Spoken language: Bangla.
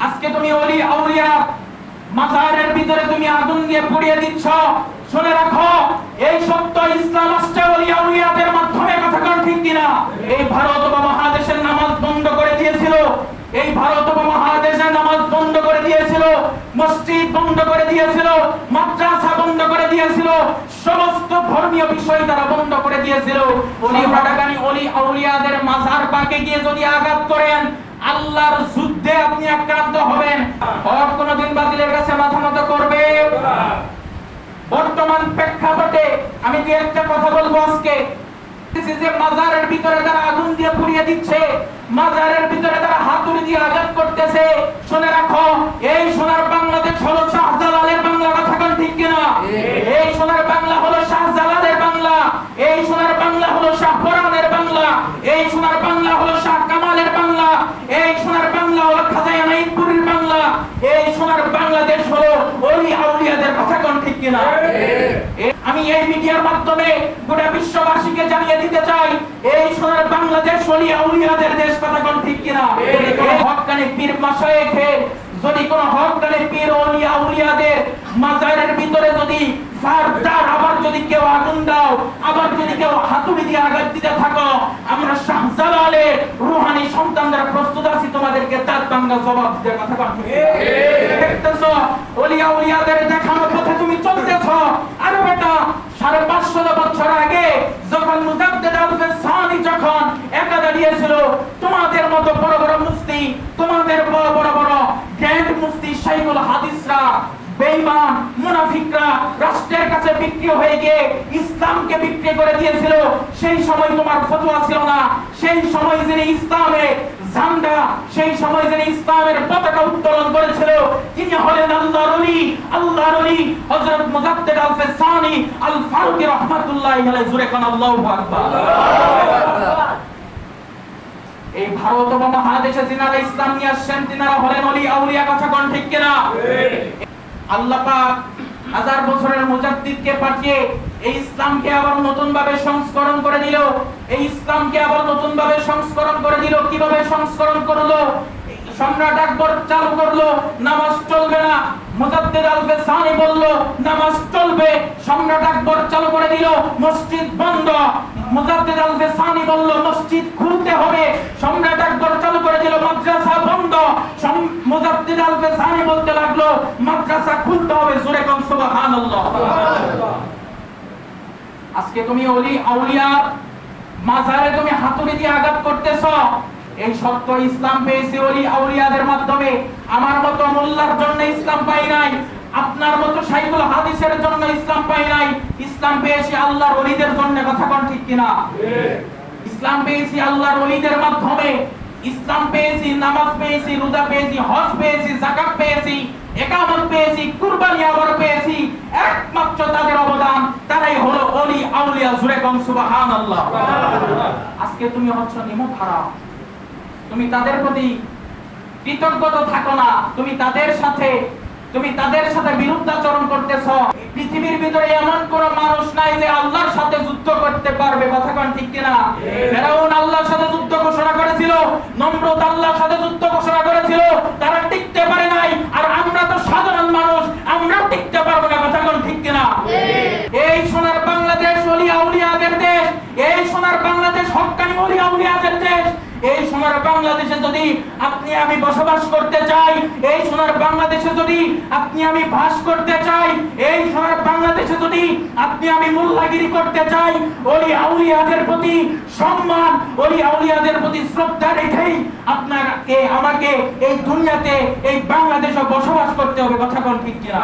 আজকে তুমি ওলি আউলিয়া মাজারের ভিতরে তুমি আগুন দিয়ে পুড়িয়ে দিচ্ছ। শুনে রাখো, এই সত্য ইসলাম আসছে ওলি আউলিয়াদের মাধ্যমে। কথা কোন ঠিক কিনা? এই ভারত উপমহাদেশের নামাজ বন্ধ করে দিয়েছিল, এই ভারত উপমহাদেশের নামাজ বন্ধ করে দিয়েছিল, মসজিদ বন্ধ করে দিয়েছিল, মাদ্রাসা বন্ধ করে দিয়েছিল, সমস্ত ধর্মীয় বিষয় তারা বন্ধ করে দিয়েছিল। ওলি হাটাকানি ওলি আউলিয়াদের মাজার পাকে গিয়ে যদি আঘাত করেন, আল্লাহর যুদ্ধে আপনি আক্রান্ত হবেন। হক কোনদিন বাতিলের কাছে মাথা নত করবে? বর্তমান প্রেক্ষাপটে আমি যে একটা কথা বলবো আজকে, যে মাজারের ভিতরে তারা আগুন দিয়ে পুড়িয়ে দিচ্ছে, মাজারের ভিতরে তারা হাতুড়ি দিয়ে আঘাত করতেছে। শুনে রাখো, এই সোনার বাংলাদেশ হলো শাহজালালের বাংলা। কথা কোন ঠিক কিনা? এই সোনার বাংলা হলো শাহজালালের বাংলা, এই সোনার বাংলা হলো শাহপরানের বাংলা, এই সোনার বাংলা হলো শাহ কামালের বাংলা, এই সোনার বাংলা হলো খাজা এনায়েতপুরের বাংলা, এই সোনার বাংলাদেশ হলো ওলি আউলিয়াদের। কথা কোন ঠিক কিনা? আমি এই মিডিয়ার মাধ্যমে গোটা বিশ্ববাসীকে জানিয়ে দিতে চাই, এই সোনার বাংলাদেশ ওলি আউলিয়াদের দেশ। কথা কোন ঠিক কিনা? হক্কানি পীর মাশায়েখের যদি কোন হক্কানি পীর ওলি আউলিয়াদের মাজারের ভিতরে যদি ফারদার আবার যদি কেউ আগুন দাও, আবার যদি কেউ হাতুড়ি দিয়ে আঘাত দিতে থাকো, আমরা শাহজালালের রূহানি সন্তানরা প্রস্তুত আছি তোমাদেরকে তার বাংলা জবাব দিতে। কথা কোন ঠিক? দেখতেছো ওলি আউলিয়াদের দেখানো পথে তুমি চলতেছো। আরে বেটা, 550 বছর আগে যখন মুজাদ্দিদ আল-ফাসানি যখন একা দাঁড়িয়েছিল, তোমাদের মতো বড় বড় মুফতি, তোমাদের বড় বড় গ্র্যান্ড মুফতি শাইখুল হাদিসরা, বেঈমান মুনাফিকরা রাষ্ট্রের কাছে বিক্রি হয়ে গিয়ে ইসলামকে বিক্রি করে দিয়েছিল। সেই সময় তোমার ফতোয়া ছিল না, সেই সময় যিনি ইসলামের ঝান্ডা, সেই সময় যিনি ইসলামের পতাকা উত্তোলন করেছিল, তিনি হলেন আল্লাহর ওলি, আল্লাহর ওলি হযরত মুজাদ্দিদ আল-ফাসানি আল ফারুকী রাহমাতুল্লাহি আলাইহি। জোরে কোন আল্লাহু আকবার। এই ভারত উপমহাদেশে যিনারা ইসলাম নিয়ে আসছেন, তিনারা হলেন ওলি আউলিয়া। কথা কোন ঠিক কিনা? আল্লাহ পাক 1000 বছরের মুজাদ্দিদকে পাঠিয়ে এই ইসলামকে আবার নতুন ভাবে সংস্করণ করে দিল। এই ইসলামকে আবার নতুন ভাবে সংস্করণ করে দিল। কিভাবে সংস্করণ করলো? সম্রাট আকবর চালু করলো, নামাজ চলবে না। মুজাদ্দিদ আল-ফাসানি বলল নামাজ চলবে। সম্রাট আকবর চালু করে দিল, মসজিদ বন্ধ। মুজাদ্দিদ আল-ফাসানি বলল মসজিদ খুলতে হবে। সম্রাট আকবর চালু করে দিল, মাদ্রাসা বন্ধ। মুজাদ্দিদ আল-ফাসানি বলতে লাগলো মাদ্রাসা খুলতে হবে। জোরে কোন সুবহানাল্লাহ। আজকে তুমি ওলি আউলিয়া মাজারে তুমি হাতুড়ি দিয়ে আঘাত করতেছো। এই সত্য ইসলাম পেয়েছি ওলি আউলিয়াদের মাধ্যমে। আমার মতো মোল্লার জন্য ইসলাম পাই নাই, আপনার মতো শাইখুল হাদিসের জন্য ইসলাম পাই নাই। ইসলাম পেয়েছি আল্লাহর ওলিদের জন্য। কথা কোন ঠিক কিনা? ইসলাম পেয়েছি আল্লাহর ওলিদের মাধ্যমে। ইসলাম পেয়েছি, নামাজ পেয়েছি, রোজা পেয়েছি, হজ পেয়েছি, যাকাত পেয়েছি, ইকামত পেয়েছি, কুরবানি আবার পেয়েছি। একমাত্র তাদের অবদান, তারাই হলো ওলি আউলিয়া। জোরে কোন সুবহানাল্লাহ। আজকে তুমি হচ্ছ নিমক হারাম, তুমি তাদের প্রতি কৃতজ্ঞতা থাকো না, তুমি তাদের সাথে বিরুদ্ধাচরণ করতেছ। পৃথিবীর ভিতরে এমন কোন মানুষ নাই যে আল্লাহর সাথে যুদ্ধ করতে পারবে। কথা কোন ঠিক কিনা? ফেরাউন আল্লাহর সাথে যুদ্ধ ঘোষণা করেছিল, নমরুদ আল্লাহর সাথে যুদ্ধ ঘোষণা করেছিল, তারা টিকতে পারে নাই। আর আমরা তো সাধারণ মানুষ, আমরা টিকতে পারবো না। কথা কোন ঠিক কিনা? এই সোনার বাংলাদেশ ওলি আউলিয়াদের দেশ, এই সোনার বাংলাদেশ হক্কানি ওলি আউলিয়াদের দেশ। এই সোনার বাংলাদেশে যদি আপনি আমি বসবাস করতে চাই, এই সোনার বাংলাদেশে যদি আপনি আমি বাস করতে চাই, এই সোনার বাংলাদেশে যদি আপনি আমি মোল্লাগিরি করতে চাই, ওলি আউলিয়াদের প্রতি সম্মান, ওলি আউলিয়াদের প্রতি শ্রদ্ধা রেখেই আপনাকে আমাকে এই দুনিয়াতে এই বাংলাদেশে বসবাস করতে হবে। কথা কোন ঠিক কিনা?